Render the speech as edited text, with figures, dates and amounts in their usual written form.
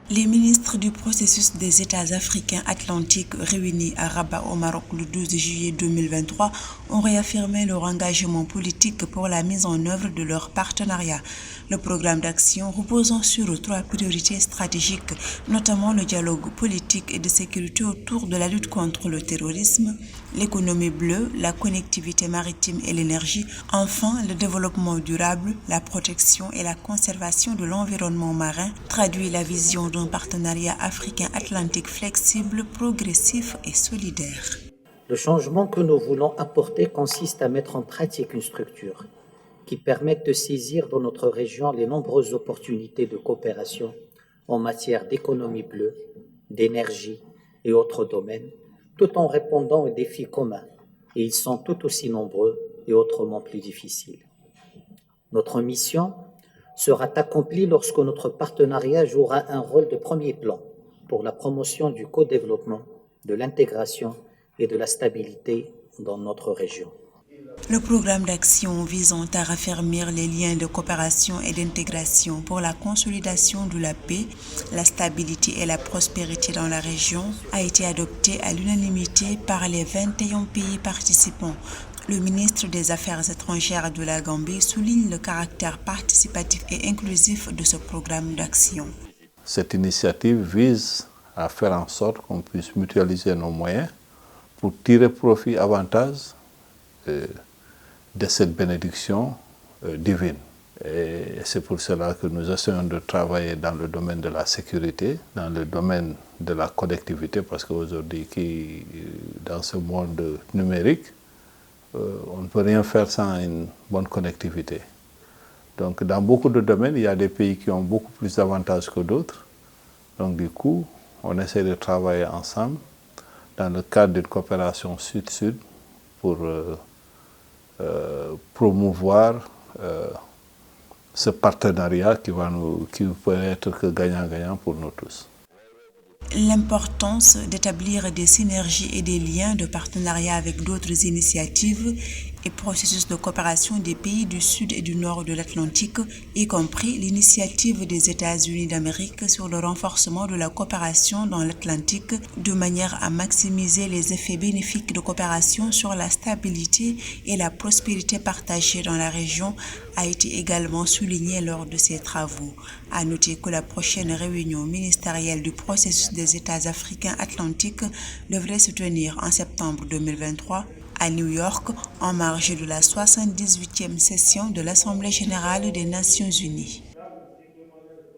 Les ministres du processus des États africains atlantiques réunis à Rabat au Maroc le 12 juillet 2023 ont réaffirmé leur engagement politique pour la mise en œuvre de leur partenariat. Le programme d'action reposant sur 3 priorités stratégiques, notamment le dialogue politique et de sécurité autour de la lutte contre le terrorisme, l'économie bleue, la connectivité maritime et l'énergie, enfin le développement durable, la protection et la conservation de l'environnement marin, traduit la vision d'un partenariat africain-atlantique flexible, progressif et solidaire. Le changement que nous voulons apporter consiste à mettre en pratique une structure qui permette de saisir dans notre région les nombreuses opportunités de coopération en matière d'économie bleue, d'énergie et autres domaines, tout en répondant aux défis communs, et ils sont tout aussi nombreux et autrement plus difficiles. Notre mission sera accomplie lorsque notre partenariat jouera un rôle de premier plan pour la promotion du co-développement, de l'intégration et de la stabilité dans notre région. Le programme d'action visant à raffermir les liens de coopération et d'intégration pour la consolidation de la paix, la stabilité et la prospérité dans la région a été adopté à l'unanimité par les 21 pays participants. Le ministre des Affaires étrangères de la Gambie souligne le caractère participatif et inclusif de ce programme d'action. Cette initiative vise à faire en sorte qu'on puisse mutualiser nos moyens pour tirer profit avantage de cette bénédiction divine. Et c'est pour cela que nous essayons de travailler dans le domaine de la sécurité, dans le domaine de la connectivité, parce qu'aujourd'hui, dans ce monde numérique, on ne peut rien faire sans une bonne connectivité. Donc dans beaucoup de domaines, il y a des pays qui ont beaucoup plus d'avantages que d'autres. Donc du coup, on essaie de travailler ensemble dans le cadre d'une coopération sud-sud pour promouvoir ce partenariat qui peut être que gagnant-gagnant pour nous tous. L'importance d'établir des synergies et des liens de partenariat avec d'autres initiatives et processus de coopération des pays du Sud et du Nord de l'Atlantique, y compris l'initiative des États-Unis d'Amérique sur le renforcement de la coopération dans l'Atlantique, de manière à maximiser les effets bénéfiques de coopération sur la stabilité et la prospérité partagée dans la région, a été également souligné lors de ces travaux. À noter que la prochaine réunion ministérielle du processus des États africains atlantiques devrait se tenir en septembre 2023 à New York, en marge de la 78e session de l'Assemblée générale des Nations unies.